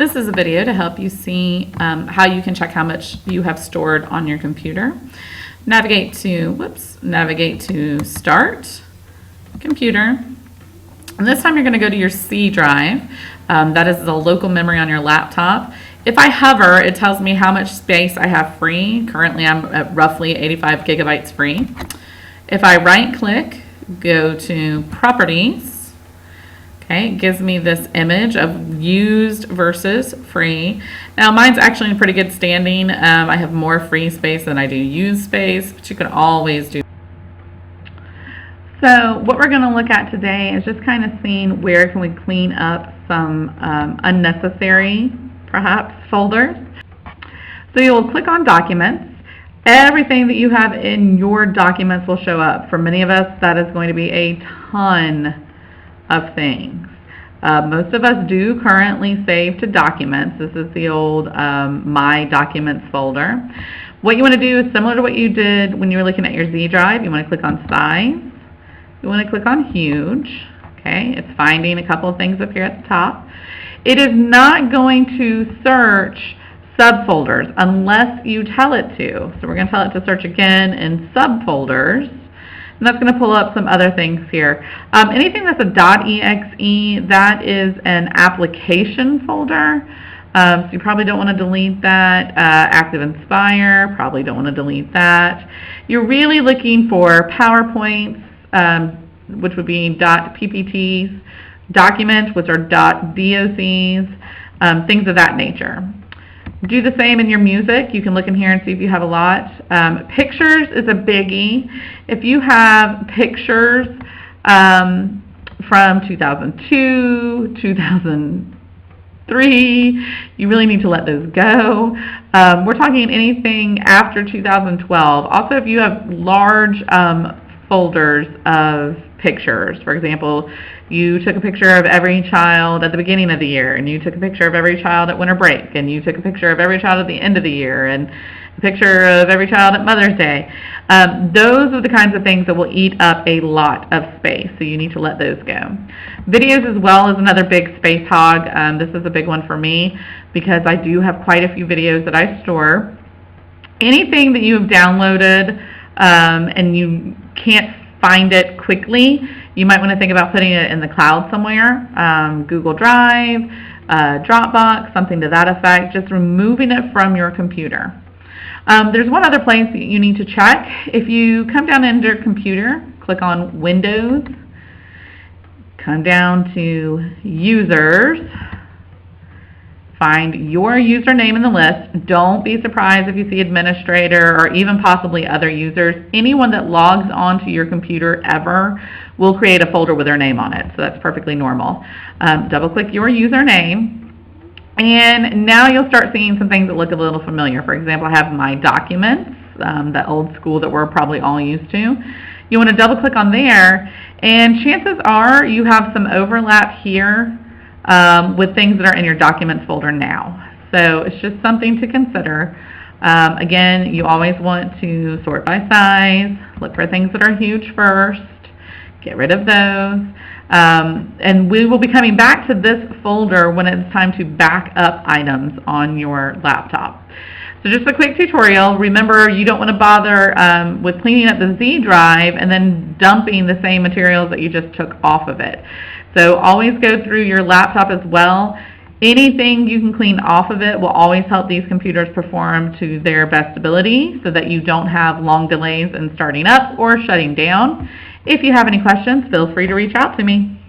This is a video to help you see how you can check how much you have stored on your computer. Navigate to Start, Computer. And this time you're going to go to your C drive. That is the local memory on your laptop. If I hover, it tells me how much space I have free. Currently I'm at roughly 85 gigabytes free. If I right click, go to Properties, okay, it gives me this image of used versus free. Now mine's actually in pretty good standing. I have more free space than I do used space, but you can always do. So what we're going to look at today is just kind of seeing where can we clean up some unnecessary, perhaps, folders. So you'll click on Documents. Everything that you have in your documents will show up. For many of us, that is going to be a ton of things. Most of us do currently save to Documents. This is the old My Documents folder. What you want to do is similar to what you did when you were looking at your Z drive. You want to click on Size. You want to click on Huge. Okay, it's finding a couple of things up here at the top. It is not going to search subfolders unless you tell it to. So we're going to tell it to search again in subfolders, and that's going to pull up some other things here. Anything that's a .exe, that is an application folder. So you probably don't want to delete that. ActiveInspire, probably don't want to delete that. You're really looking for PowerPoints, which would be .ppts, documents, which are .docs, things of that nature. Do the same in your music. You can look in here and see if you have a lot. Pictures is a biggie. If you have pictures from 2002, 2003, you really need to let those go. We're talking anything after 2012. Also, if you have large folders of pictures, for example, you took a picture of every child at the beginning of the year, and you took a picture of every child at winter break, and you took a picture of every child at the end of the year, and a picture of every child at Mother's Day. Those are the kinds of things that will eat up a lot of space, so you need to let those go. Videos as well is another big space hog. This is a big one for me because I do have quite a few videos that I store. Anything that you have downloaded and you can't find it quickly, you might want to think about putting it in the cloud somewhere, Google Drive, Dropbox, something to that effect, just removing it from your computer. There's one other place that you need to check. If you come down under Computer, click on Windows, come down to Users, find your username in the list. Don't be surprised if you see administrator or even possibly other users. Anyone that logs onto your computer ever will create a folder with their name on it, so that's perfectly normal. Double click your username, and now you'll start seeing some things that look a little familiar. For example, I have My Documents, that old school that we're probably all used to. You want to double click on there, and chances are you have some overlap here with things that are in your Documents folder now. So it's just something to consider. Again, you always want to sort by size, look for things that are huge first, get rid of those. And we will be coming back to this folder when it's time to back up items on your laptop. So just a quick tutorial. Remember, you don't want to bother with cleaning up the Z drive and then dumping the same materials that you just took off of it. So always go through your laptop as well. Anything you can clean off of it will always help these computers perform to their best ability so that you don't have long delays in starting up or shutting down. If you have any questions, feel free to reach out to me.